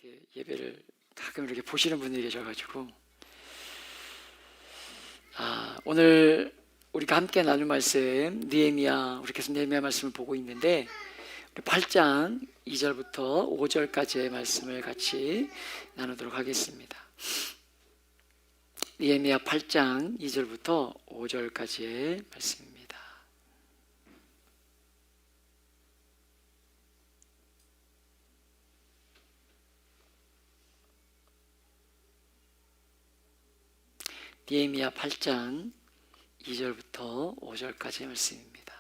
이렇게 예배를 가끔 이렇게 보시는 분들이 계셔가지고 오늘 우리가 함께 나눌 말씀 느헤미야, 우리 계속 느헤미야 말씀을 보고 있는데 8장 2절부터 5절까지의 말씀을 같이 나누도록 하겠습니다. 느헤미야 8장 2절부터 5절까지의 말씀입니다. 느헤미야 8장 2절부터 5절까지의 말씀입니다.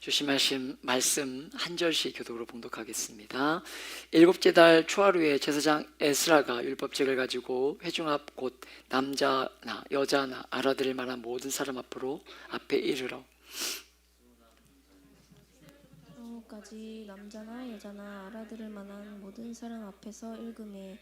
주신 말씀 한 절씩 교독으로 봉독하겠습니다. 일곱째 달 초하루에 제사장 에스라가 율법책을 가지고 회중 앞 곧 남자나 여자나 알아들을 만한 모든 사람 앞에 이르러 까지 남자나 여자나 알아들을 만한 모든 사람 앞에서 읽음에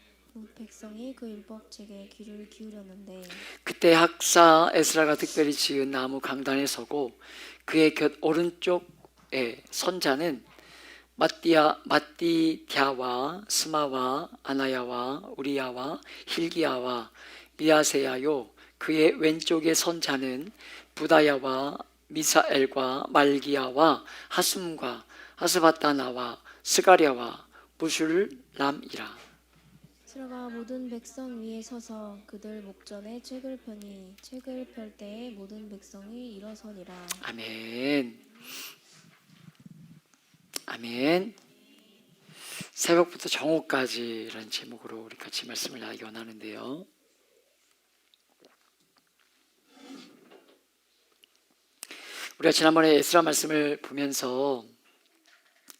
백성이 그 율법책에 귀를 기울였는데 그때 학사 에스라가 특별히 지은 나무 강단에 서고 그의 곁 오른쪽에 선 자는 마띠디아와 스마와 아나야와 우리야와 힐기야와 미아세야요 그의 왼쪽에 선 자는 부다야와 미사엘과 말기야와 하숨과 하스바다나와 스가랴와 무술람이라. 에스라가 모든 백성 위에 서서 그들 목전에 책을 펴니 책을 펼 때에 모든 백성이 일어서니라. 아멘. 아멘. 새벽부터 정오까지라는 제목으로 우리 같이 말씀을 나누기 원하는데요. 우리가 지난번에 에스라 말씀을 보면서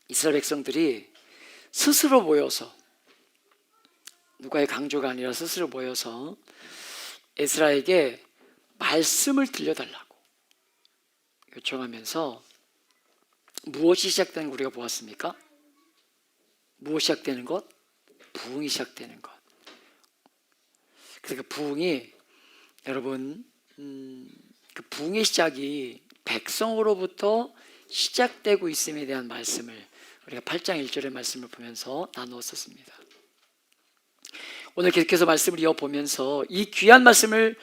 이스라엘 백성들이 스스로 모여서, 누가의 강조가 아니라 스스로 모여서 에스라에게 말씀을 들려달라고 요청하면서 무엇이 시작되는 거 우리가 보았습니까? 무엇이 시작되는 것? 부흥이 시작되는 것. 그래서 그 부흥이, 여러분, 그 부흥의 시작이 백성으로부터 시작되고 있음에 대한 말씀을 우리가 8장 1절의 말씀을 보면서 나누었었습니다. 오늘 계속해서 말씀을 이어보면서 이 귀한 말씀을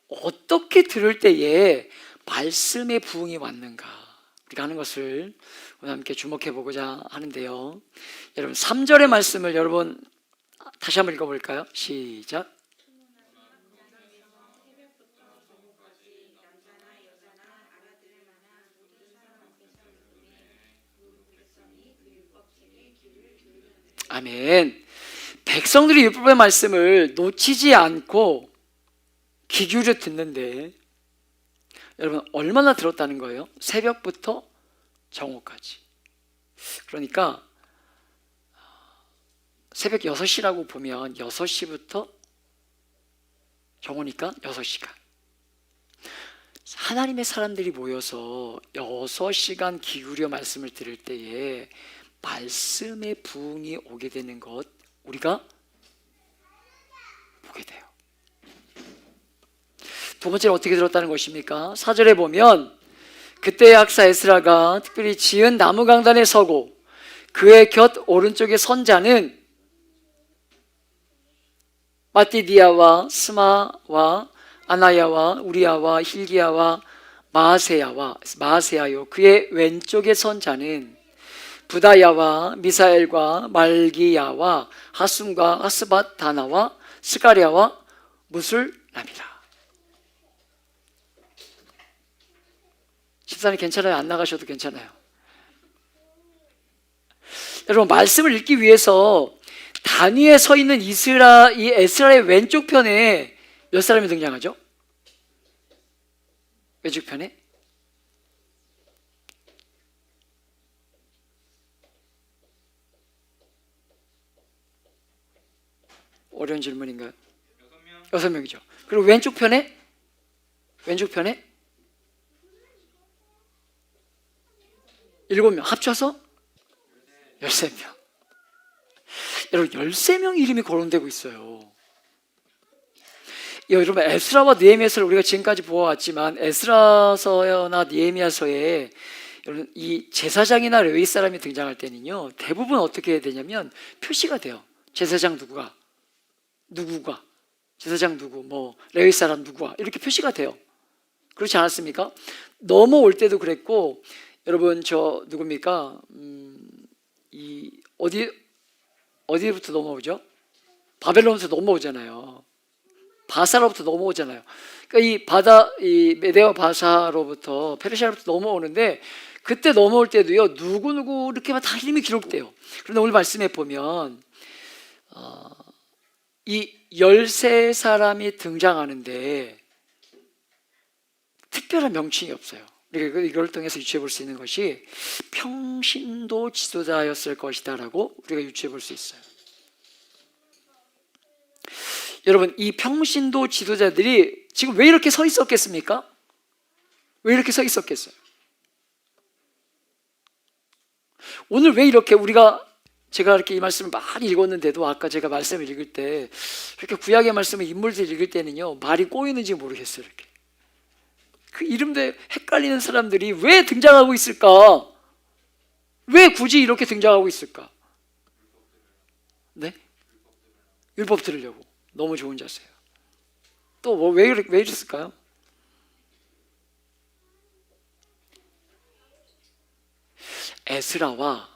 어떻게 들을 때에 말씀의 부흥이 왔는가 우리가 하는 것을 오늘 함께 주목해 보고자 하는데요. 여러분 3절의 말씀을 여러분 다시 한번 읽어볼까요? 시작. 아멘. 백성들이 율법의 말씀을 놓치지 않고 귀 기울여 듣는데 여러분 얼마나 들었다는 거예요? 새벽부터 정오까지. 그러니까 새벽 6시라고 보면 6시부터 정오니까 6시간. 하나님의 사람들이 모여서 6시간 기울여 말씀을 들을 때에 말씀의 부흥이 오게 되는 것 우리가 보게 돼요. 두 번째는 어떻게 들었다는 것입니까? 4절에 보면 그때 학사 에스라가 특별히 지은 나무 강단에 서고 그의 곁 오른쪽에 선 자는 마띠디아와 스마와 아나야와 우리야와 힐기야와 마아세야요 그의 왼쪽에 선 자는 부다야와 미사엘과 말기야와 하숨과 하스바다나와 스가랴와 무술람이라. 집사님 괜찮아요? 안 나가셔도 괜찮아요. 여러분 말씀을 읽기 위해서 단위에 서 있는 이 에스라의 왼쪽 편에 몇 사람이 등장하죠? 왼쪽 편에? 어려운 질문인가요? 6명이죠. 그리고 왼쪽 편에? 7명 합쳐서 13명. 여러분 13명 이름이 거론되고 있어요. 여러분, 에스라와 느헤미야서를 우리가 지금까지 보아왔지만 에스라서나 느헤미야서에 여러분, 이 제사장이나 레위 사람이 등장할 때는요, 대부분 어떻게 해야 되냐면 표시가 돼요. 제사장 누구가, 제사장 누구, 뭐 레위 사람 누구와 이렇게 표시가 돼요. 그렇지 않았습니까? 넘어올 때도 그랬고, 여러분 저 누굽니까? 이 어디부터 넘어오죠? 바벨론부터 넘어오잖아요. 바사로부터 넘어오잖아요. 그러니까 이 메데와 바사로부터 페르시아로부터 넘어오는데, 그때 넘어올 때도요, 누구 이렇게만 다 이름이 기록돼요. 그런데 오늘 말씀해 보면 이 13사람이 등장하는데 특별한 명칭이 없어요. 그러니까 이걸 통해서 유추해 볼 수 있는 것이 평신도 지도자였을 것이다 라고 우리가 유추해 볼 수 있어요. 여러분, 이 평신도 지도자들이 지금 왜 이렇게 서 있었겠습니까? 왜 이렇게 서 있었겠어요? 오늘 왜 이렇게 제가 이렇게 이 말씀을 많이 읽었는데도 아까 제가 말씀을 읽을 때 이렇게 구약의 말씀을 인물들 읽을 때는요, 말이 꼬이는지 모르겠어요. 이렇게 그 이름도 헷갈리는 사람들이 왜 등장하고 있을까? 왜 굳이 이렇게 등장하고 있을까? 네? 율법 들으려고. 너무 좋은 자세요. 또 왜 이랬을까요? 에스라와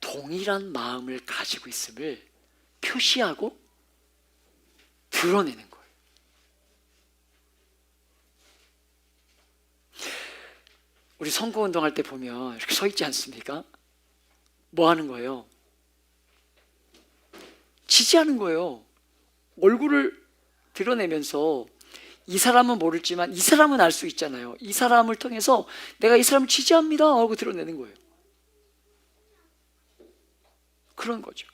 동일한 마음을 가지고 있음을 표시하고 드러내는 거예요. 우리 선거운동할 때 보면 이렇게 서 있지 않습니까? 뭐 하는 거예요? 지지하는 거예요. 얼굴을 드러내면서 이 사람은 모르지만 이 사람은 알 수 있잖아요. 이 사람을 통해서 내가 이 사람을 지지합니다 하고 드러내는 거예요. 그런 거죠.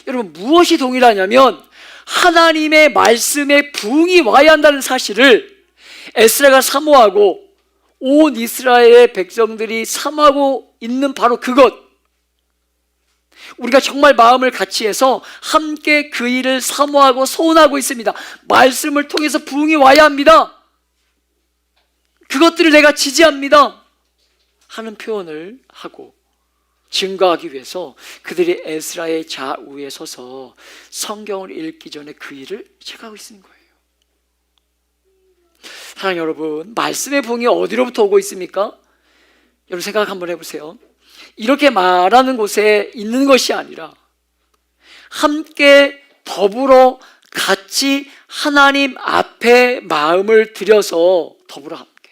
여러분, 무엇이 동일하냐면 하나님의 말씀에 부응이 와야 한다는 사실을 에스라가 사모하고 온 이스라엘의 백성들이 사모하고 있는 바로 그것, 우리가 정말 마음을 같이 해서 함께 그 일을 사모하고 소원하고 있습니다. 말씀을 통해서 부응이 와야 합니다. 그것들을 내가 지지합니다 하는 표현을 하고 증거하기 위해서 그들이 에스라의 좌우에 서서 성경을 읽기 전에 그 일을 체크하고 있는 거예요. 사랑하는 여러분, 말씀의 부응이 어디로부터 오고 있습니까? 여러분 생각 한번 해보세요. 이렇게 말하는 곳에 있는 것이 아니라 함께 더불어 같이 하나님 앞에 마음을 들여서 더불어 함께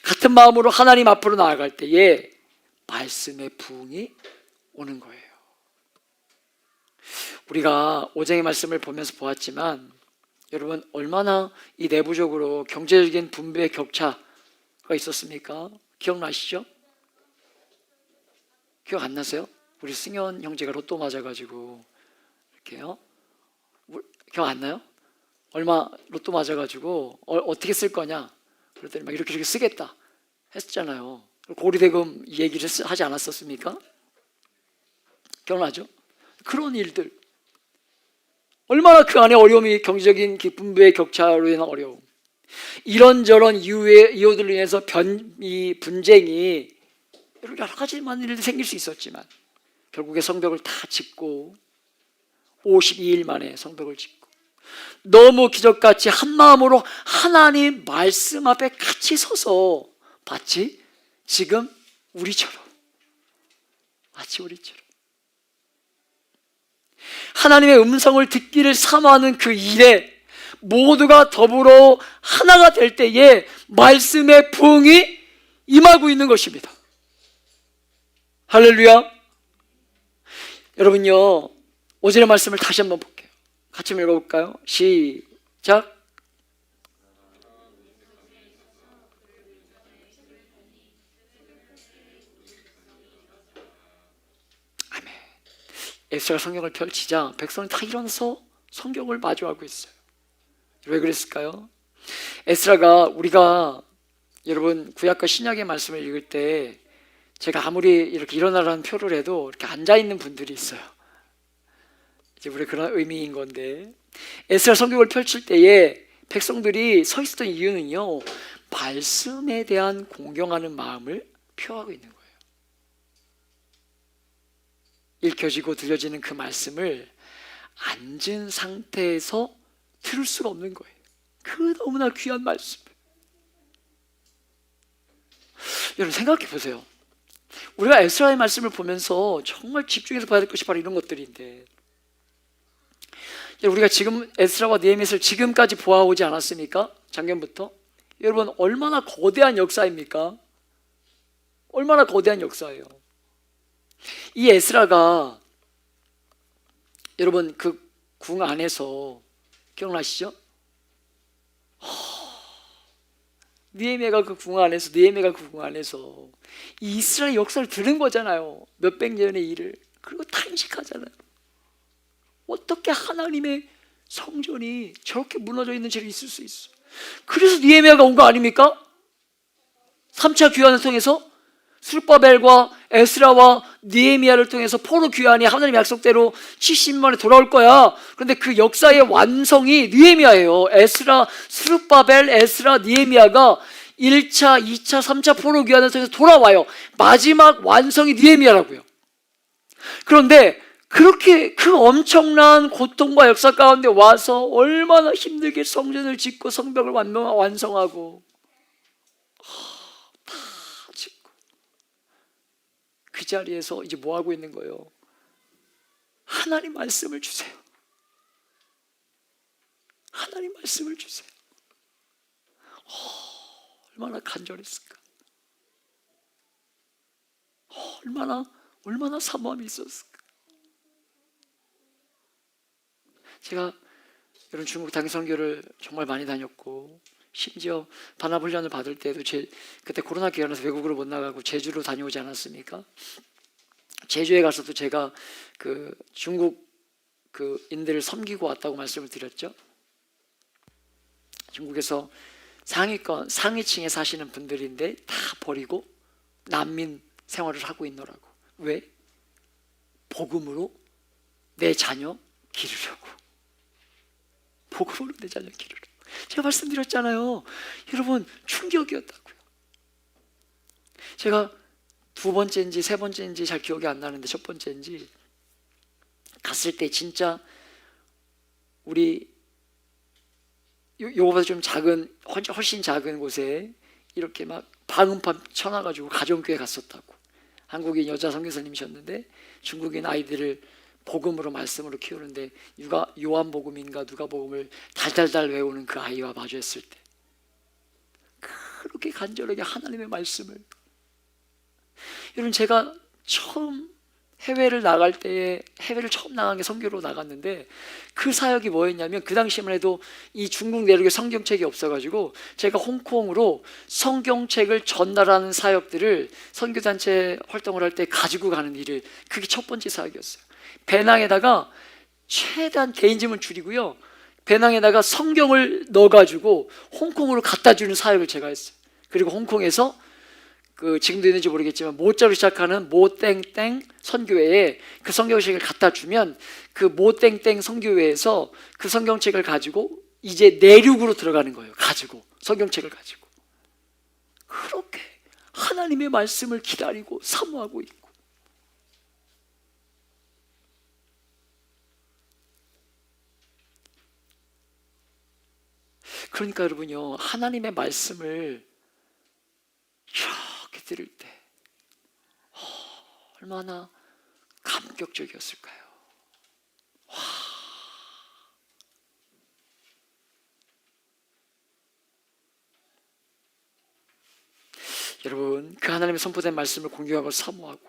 같은 마음으로 하나님 앞으로 나아갈 때에 말씀의 부응이 오는 거예요. 우리가 오정의 말씀을 보면서 보았지만 여러분, 얼마나 이 내부적으로 경제적인 분배의 격차가 있었습니까? 기억나시죠? 기억 안 나세요? 우리 승현 형제가 로또 맞아가지고 이렇게요. 기억 안 나요? 얼마 로또 맞아가지고 어떻게 쓸 거냐? 그랬더니 막 이렇게 쓰겠다 했잖아요. 고리대금 얘기를 하지 않았었습니까? 기억나죠? 그런 일들, 얼마나 그 안에 어려움이, 경제적인 분배의 격차로 인한 어려움, 이런저런 이유들로 인해서 이 분쟁이 여러 가지만 일들이 생길 수 있었지만 결국에 성벽을 다 짓고 52일 만에 성벽을 짓고 너무 기적같이 한 마음으로 하나님 말씀 앞에 같이 서서 마치 지금 우리처럼 하나님의 음성을 듣기를 사모하는 그 일에 모두가 더불어 하나가 될 때에 말씀의 부응이 임하고 있는 것입니다. 할렐루야. 여러분요, 오전의 말씀을 다시 한번 볼게요. 같이 읽어볼까요? 시작. 아멘. 에스라가 성경을 펼치자 백성이 다 일어나서 성경을 마주하고 있어요. 왜 그랬을까요? 에스라가, 우리가 여러분 구약과 신약의 말씀을 읽을 때 제가 아무리 이렇게 일어나라는 표를 해도 이렇게 앉아있는 분들이 있어요. 이제 우리 그런 의미인 건데, 에스라 성경을 펼칠 때에 백성들이 서 있었던 이유는요, 말씀에 대한 공경하는 마음을 표하고 있는 거예요. 읽혀지고 들려지는 그 말씀을 앉은 상태에서 들을 수가 없는 거예요. 그 너무나 귀한 말씀. 여러분 생각해 보세요. 우리가 에스라의 말씀을 보면서 정말 집중해서 봐야 될 것이 바로 이런 것들인데, 우리가 지금 에스라와 느헤미야를 지금까지 보아오지 않았습니까? 작년부터. 여러분 얼마나 거대한 역사입니까? 얼마나 거대한 역사예요. 이 에스라가 여러분 그 궁 안에서 기억나시죠? 느헤미야가 그 궁 안에서 이 이스라엘 역사를 들은 거잖아요. 몇백 년의 일을. 그리고 탄식하잖아요. 어떻게 하나님의 성전이 저렇게 무너져 있는 죄를 있을 수 있어? 그래서 느헤미야가 온 거 아닙니까? 3차 귀환을 통해서 스룹바벨과 에스라와 느헤미야를 통해서 포로 귀환이 하나님의 약속대로 70년 만에 돌아올 거야. 그런데 그 역사의 완성이 느헤미야예요. 에스라, 스룹바벨, 에스라, 느헤미야가 1차, 2차, 3차 포로 귀환을 통해서 돌아와요. 마지막 완성이 느헤미야라고요. 그런데 그렇게 그 엄청난 고통과 역사 가운데 와서 얼마나 힘들게 성전을 짓고 성벽을 완성하고 다 짓고 그 자리에서 이제 뭐 하고 있는 거예요? 하나님 말씀을 주세요. 하나님 말씀을 주세요. 얼마나 간절했을까? 얼마나 사모함이 있었을까? 제가 여러분 중국 당선교를 정말 많이 다녔고, 심지어 반합훈련을 받을 때도 그때 코로나 기간에서 외국으로 못 나가고 제주로 다녀오지 않았습니까? 제주에 가서도 제가 그 중국 그 인들을 섬기고 왔다고 말씀을 드렸죠. 중국에서 상위층에 사시는 분들인데 다 버리고 난민 생활을 하고 있노라고. 왜? 복음으로 내 자녀 기르려고. 복음으로 내 자녀 기르려고. 제가 말씀드렸잖아요. 여러분 충격이었다고요. 제가 두 번째인지 세 번째인지 잘 기억이 안 나는데 첫 번째인지 갔을 때 진짜 우리 요거보다 좀 작은, 훨씬 작은 곳에 이렇게 막 방음판 쳐놔가지고 가정교회 갔었다고. 한국인 여자 선교사님이셨는데 중국인 아이들을 복음으로 말씀으로 키우는데 요한복음인가 누가복음을 달달달 외우는 그 아이와 마주했을 때 그렇게 간절하게 하나님의 말씀을. 여러분 제가 처음 해외를 나갈 때에 해외를 처음 나간 게 선교로 나갔는데 그 사역이 뭐였냐면 그 당시만 해도 이 중국 내륙에 성경책이 없어가지고 제가 홍콩으로 성경책을 전달하는 사역들을 선교단체 활동을 할 때 가지고 가는 일을, 그게 첫 번째 사역이었어요. 배낭에다가 최대한 개인짐을 줄이고요, 배낭에다가 성경을 넣어가지고 홍콩으로 갖다 주는 사역을 제가 했어요. 그리고 홍콩에서 그 지금도 있는지 모르겠지만 모자로 시작하는 모땡땡 선교회에 그 성경책을 갖다 주면 그 모땡땡 선교회에서 그 성경책을 가지고 이제 내륙으로 들어가는 거예요. 가지고 성경책을 가지고 그렇게 하나님의 말씀을 기다리고 사모하고 있고. 그러니까 여러분요, 하나님의 말씀을 이렇게 들을 때 얼마나 감격적이었을까요? 여러분 그 하나님의 선포된 말씀을 공경하고 사모하고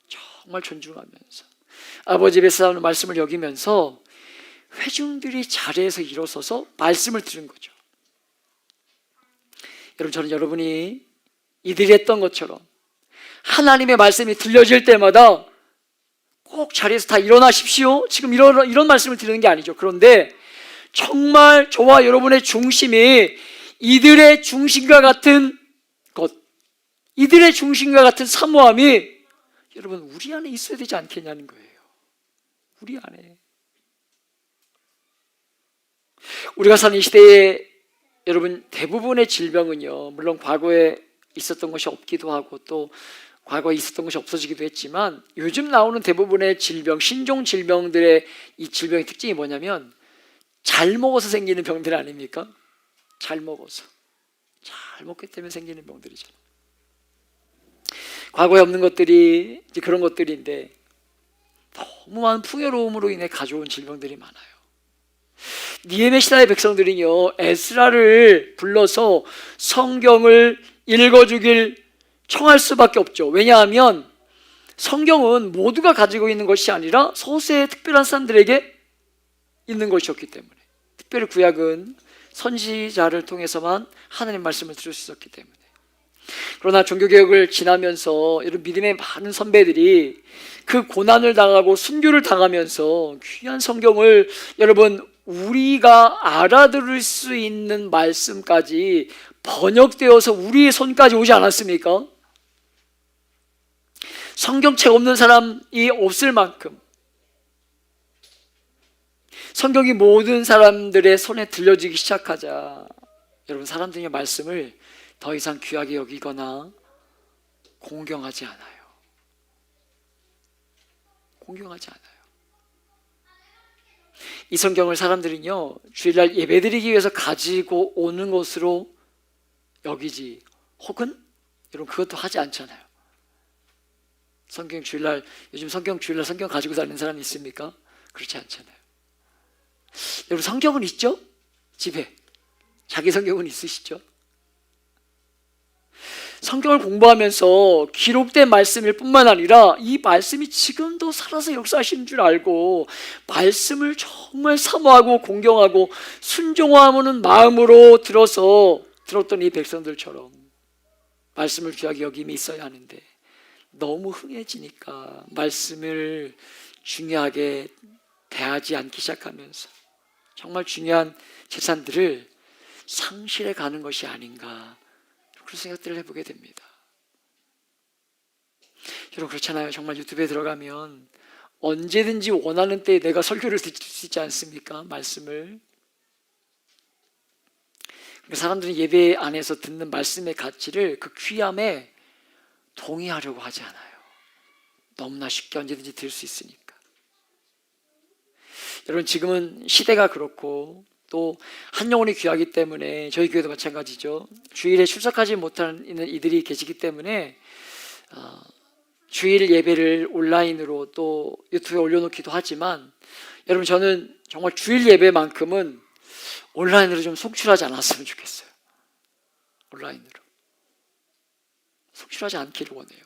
정말 존중하면서 아버지 베사하는 말씀을 여기면서 회중들이 자리에서 일어서서 말씀을 들은 거죠. 여러분 저는 여러분이 이들이 했던 것처럼 하나님의 말씀이 들려질 때마다 꼭 자리에서 다 일어나십시오, 지금 이런 말씀을 드리는 게 아니죠. 그런데 정말 저와 여러분의 중심이 이들의 중심과 같은 것, 이들의 중심과 같은 사모함이 여러분 우리 안에 있어야 되지 않겠냐는 거예요. 우리 안에. 우리가 사는 이 시대에 여러분 대부분의 질병은요, 물론 과거에 있었던 것이 없기도 하고 또 과거에 있었던 것이 없어지기도 했지만 요즘 나오는 대부분의 질병, 신종 질병들의 이 질병의 특징이 뭐냐면 잘 먹어서 생기는 병들 아닙니까? 잘 먹어서, 잘 먹기 때문에 생기는 병들이죠. 과거에 없는 것들이 이제 그런 것들인데 너무 많은 풍요로움으로 인해 가져온 질병들이 많아요. 니에메 시대의 백성들은요, 에스라를 불러서 성경을 읽어주길 청할 수밖에 없죠. 왜냐하면 성경은 모두가 가지고 있는 것이 아니라 소수의 특별한 사람들에게 있는 것이었기 때문에, 특별히 구약은 선지자를 통해서만 하나님 말씀을 들을 수 있었기 때문에. 그러나 종교개혁을 지나면서 여러분 믿음의 많은 선배들이 그 고난을 당하고 순교를 당하면서 귀한 성경을 여러분 우리가 알아들을 수 있는 말씀까지 번역되어서 우리의 손까지 오지 않았습니까? 성경책 없는 사람이 없을 만큼 성경이 모든 사람들의 손에 들려지기 시작하자 여러분 사람들의 말씀을 더 이상 귀하게 여기거나 공경하지 않아요. 공경하지 않아요. 이 성경을 사람들은요, 주일날 예배드리기 위해서 가지고 오는 것으로 여기지, 혹은 여러분 그것도 하지 않잖아요. 성경 주일날, 요즘 성경 주일날 성경 가지고 다니는 사람이 있습니까? 그렇지 않잖아요. 여러분 성경은 있죠? 집에 자기 성경은 있으시죠? 성경을 공부하면서 기록된 말씀일 뿐만 아니라 이 말씀이 지금도 살아서 역사하시는 줄 알고 말씀을 정말 사모하고 공경하고 순종하는 마음으로 들었던 이 백성들처럼 말씀을 귀하게 여김이 있어야 하는데 너무 흥해지니까 말씀을 중요하게 대하지 않기 시작하면서 정말 중요한 재산들을 상실해 가는 것이 아닌가, 그런 생각들을 해보게 됩니다. 여러분 그렇잖아요. 정말 유튜브에 들어가면 언제든지 원하는 때에 내가 설교를 들을 수 있지 않습니까? 말씀을. 사람들은 예배 안에서 듣는 말씀의 가치를 그 귀함에 동의하려고 하지 않아요. 너무나 쉽게 언제든지 들을 수 있으니까. 여러분 지금은 시대가 그렇고 또 한 영혼이 귀하기 때문에 저희 교회도 마찬가지죠. 주일에 출석하지 못하는 이들이 계시기 때문에 주일 예배를 온라인으로 또 유튜브에 올려놓기도 하지만 여러분 저는 정말 주일 예배만큼은 온라인으로 좀 속출하지 않았으면 좋겠어요. 온라인으로 속출하지 않기를 원해요.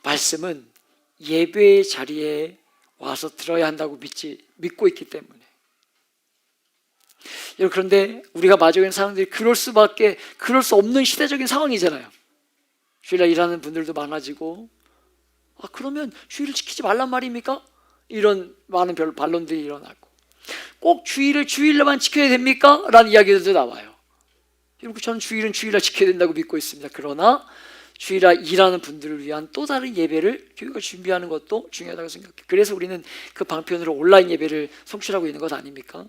말씀은 예배의 자리에 와서 들어야 한다고 믿고 있기 때문에. 여러분 그런데 우리가 마주하고 있는 사람들이 그럴 수 없는 시대적인 상황이잖아요. 주일날 일하는 분들도 많아지고 그러면 주일을 지키지 말란 말입니까? 이런 많은 반론들이 일어나고 꼭 주일을 주일날만 지켜야 됩니까? 라는 이야기들도 나와요. 여러분 저는 주일은 주일날 지켜야 된다고 믿고 있습니다. 그러나 주일날 일하는 분들을 위한 또 다른 예배를 교회가 준비하는 것도 중요하다고 생각해요. 그래서 우리는 그 방편으로 온라인 예배를 송출하고 있는 것 아닙니까?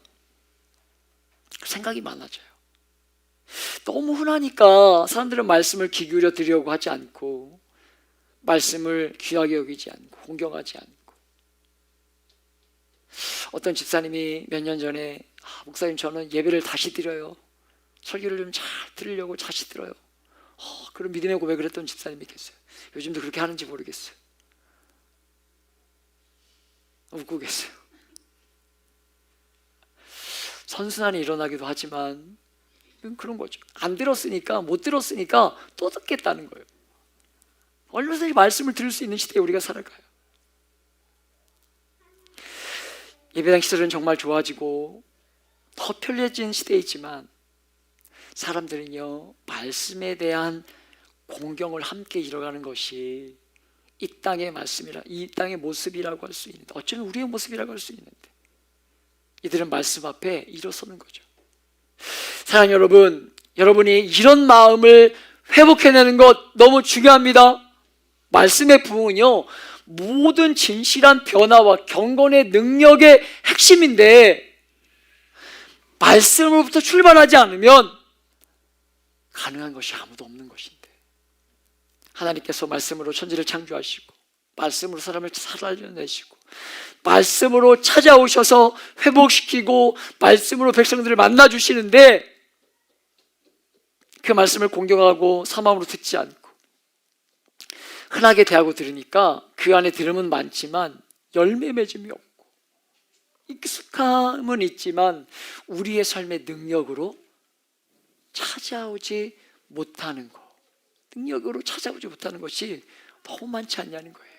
생각이 많아져요. 너무 흔하니까 사람들은 말씀을 귀 기울여 드리려고 하지 않고 말씀을 귀하게 여기지 않고 공경하지 않고. 어떤 집사님이 몇 년 전에 목사님 저는 예배를 다시 드려요. 설교를 좀 잘 들으려고 다시 들어요. 그런 믿음의 고백을 했던 집사님이 계세요. 요즘도 그렇게 하는지 모르겠어요. 웃고 계세요. 선순환이 일어나기도 하지만 그런 거죠. 안 들었으니까, 못 들었으니까 또 듣겠다는 거예요. 얼마든지 말씀을 들을 수 있는 시대에 우리가 살아가요. 예배당 시설은 정말 좋아지고 더 편리해진 시대이지만 사람들은요 말씀에 대한 공경을 함께 이뤄가는 것이 이 땅의 말씀이라, 이 땅의 모습이라고 할 수 있는데, 어쩌면 우리의 모습이라고 할 수 있는데 이들은 말씀 앞에 일어서는 거죠. 사랑하는 여러분, 여러분이 이런 마음을 회복해내는 것 너무 중요합니다. 말씀의 부흥은요 모든 진실한 변화와 경건의 능력의 핵심인데 말씀으로부터 출발하지 않으면 가능한 것이 아무도 없는 것인데, 하나님께서 말씀으로 천지를 창조하시고 말씀으로 사람을 살려내시고 말씀으로 찾아오셔서 회복시키고 말씀으로 백성들을 만나주시는데, 그 말씀을 공경하고 사마음으로 듣지 않고 흔하게 대하고 들으니까 그 안에 들음은 많지만 열매 맺음이 없고, 익숙함은 있지만 우리의 삶의 능력으로 찾아오지 못하는 것, 능력으로 찾아오지 못하는 것이 너무 많지 않냐는 거예요.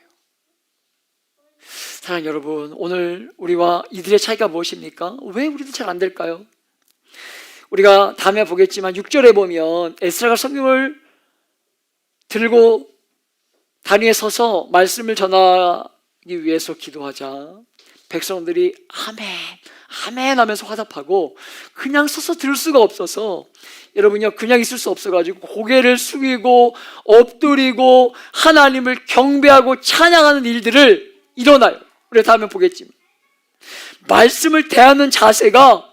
사랑하는 여러분, 오늘 우리와 이들의 차이가 무엇입니까? 왜 우리도 잘 안 될까요? 우리가 다음에 보겠지만 6절에 보면 에스라가 성경을 들고 단위에 서서 말씀을 전하기 위해서 기도하자 백성들이 아멘 아멘 하면서 화답하고, 그냥 서서 들을 수가 없어서, 여러분요, 그냥 있을 수 없어가지고 고개를 숙이고 엎드리고 하나님을 경배하고 찬양하는 일들을 일어나요. 우리가 다음에 보겠지만 말씀을 대하는 자세가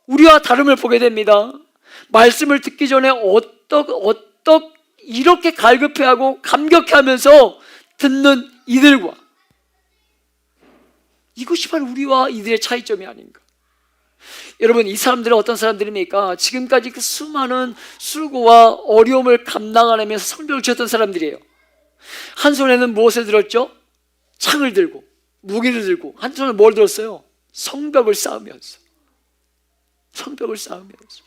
우리와 다름을 보게 됩니다. 말씀을 듣기 전에 이렇게 갈급해하고 감격해하면서 듣는 이들과, 이것이 바로 우리와 이들의 차이점이 아닌가. 여러분, 이 사람들은 어떤 사람들입니까? 지금까지 그 수많은 수고와 어려움을 감당하면서 성벽을 지었던 사람들이에요. 한 손에는 무엇을 들었죠? 창을 들고 무기를 들고, 한 손에 뭘 들었어요? 성벽을 쌓으면서. 성벽을 쌓으면서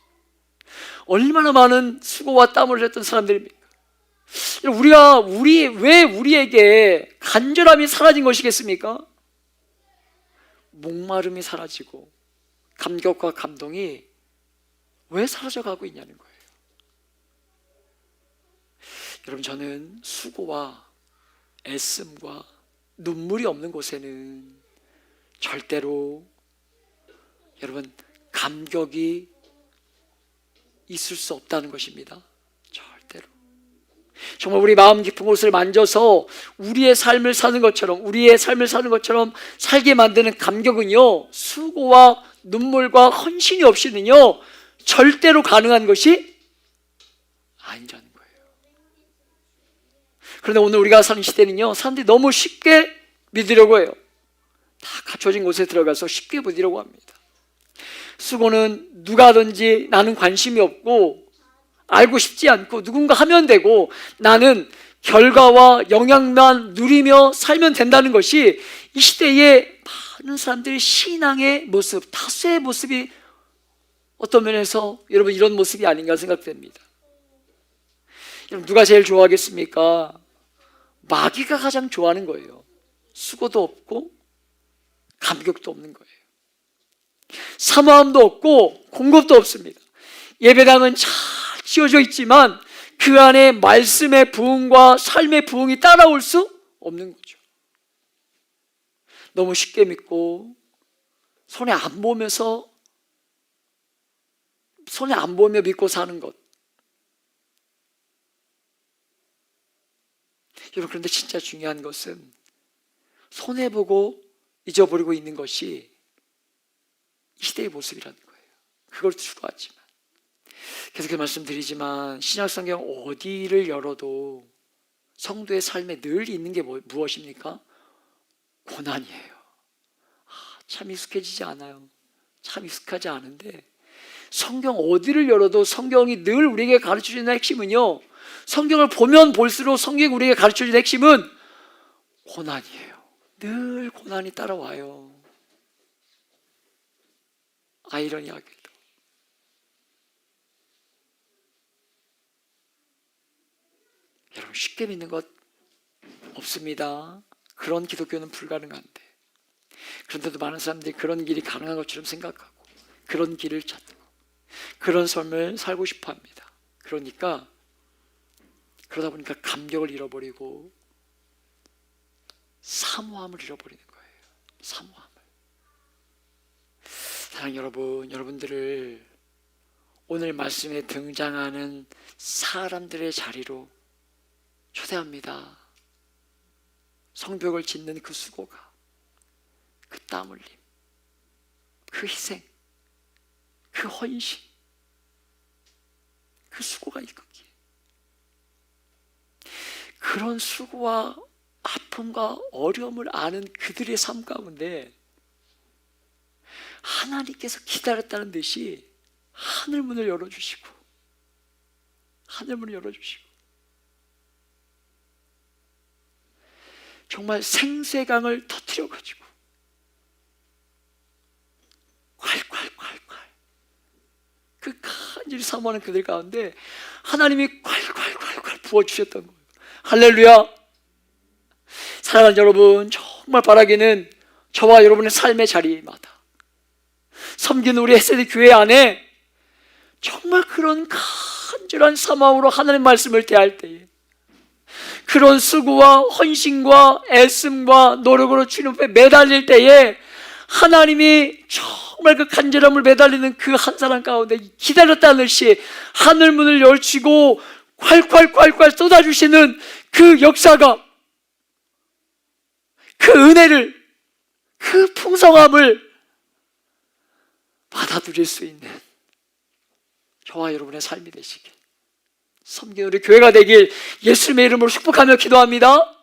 얼마나 많은 수고와 땀을 흘렸던 사람들입니까? 왜 우리에게 간절함이 사라진 것이겠습니까? 목마름이 사라지고 감격과 감동이 왜 사라져가고 있냐는 거예요. 여러분, 저는 수고와 애씀과 눈물이 없는 곳에는 절대로 여러분 감격이 있을 수 없다는 것입니다. 절대로. 정말 우리 마음 깊은 곳을 만져서 우리의 삶을 사는 것처럼 살게 만드는 감격은요, 수고와 눈물과 헌신이 없이는요 절대로 가능한 것이 아니라는 거예요. 그런데 오늘 우리가 사는 시대는요, 사람들이 너무 쉽게 믿으려고 해요. 다 갖춰진 곳에 들어가서 쉽게 믿으려고 합니다. 수고는 누가 하든지 나는 관심이 없고 알고 싶지 않고 누군가 하면 되고 나는 결과와 영향만 누리며 살면 된다는 것이 이 시대의 많은 사람들의 신앙의 모습, 다수의 모습이 어떤 면에서 여러분 이런 모습이 아닌가 생각됩니다. 여러분, 누가 제일 좋아하겠습니까? 마귀가 가장 좋아하는 거예요. 수고도 없고 감격도 없는 거예요. 사모함도 없고 공급도 없습니다. 예배당은 잘 지어져 있지만 그 안에 말씀의 부흥과 삶의 부흥이 따라올 수 없는 거죠. 너무 쉽게 믿고 손에 안 보며 믿고 사는 것. 여러분, 그런데 진짜 중요한 것은 손해보고 잊어버리고 있는 것이 이 시대의 모습이라는 거예요. 그걸 추구하지만, 계속 말씀드리지만 신약성경 어디를 열어도 성도의 삶에 늘 있는 게 무엇입니까? 고난이에요. 참 익숙해지지 않아요. 참 익숙하지 않은데 성경 어디를 열어도 성경이 늘 우리에게 가르쳐주는 핵심은요, 성경을 보면 볼수록 성경이 우리에게 가르쳐주는 핵심은 고난이에요. 늘 고난이 따라와요. 아이러니하게도. 여러분, 쉽게 믿는 것 없습니다. 그런 기독교는 불가능한데, 그런데도 많은 사람들이 그런 길이 가능한 것처럼 생각하고 그런 길을 찾고 그런 삶을 살고 싶어 합니다. 그러다 보니까 감격을 잃어버리고 사모함을 잃어버리는 거예요. 사모함을. 사랑하는 여러분, 여러분들을 오늘 말씀에 등장하는 사람들의 자리로 초대합니다. 성벽을 짓는 그 수고가, 그 땀 흘림, 그 희생, 그 헌신, 그 수고가 있기에 그런 수고와 아픔과 어려움을 아는 그들의 삶 가운데 하나님께서 기다렸다는 듯이 하늘문을 열어주시고 정말 생수의 강을 터뜨려가지고 콸콸콸콸 그 간절히 사모하는 그들 가운데 하나님이 콸콸콸콸 부어주셨던 거예요. 할렐루야. 사랑하는 여러분, 정말 바라기는 저와 여러분의 삶의 자리마다 섬기는 우리 햇세드 교회 안에 정말 그런 간절한 사모함으로 하나님의 말씀을 대할 때에 그런 수고와 헌신과 애씀과 노력으로 주님 앞에 매달릴 때에 하나님이 정말 그 간절함을 매달리는 그 한 사람 가운데 기다렸다는 듯이 하늘문을 열치고 콸콸콸콸 쏟아주시는 그 역사가, 그 은혜를, 그 풍성함을 받아들일 수 있는 저와 여러분의 삶이 되시길, 섬기는 우리 교회가 되길 예수님의 이름으로 축복하며 기도합니다.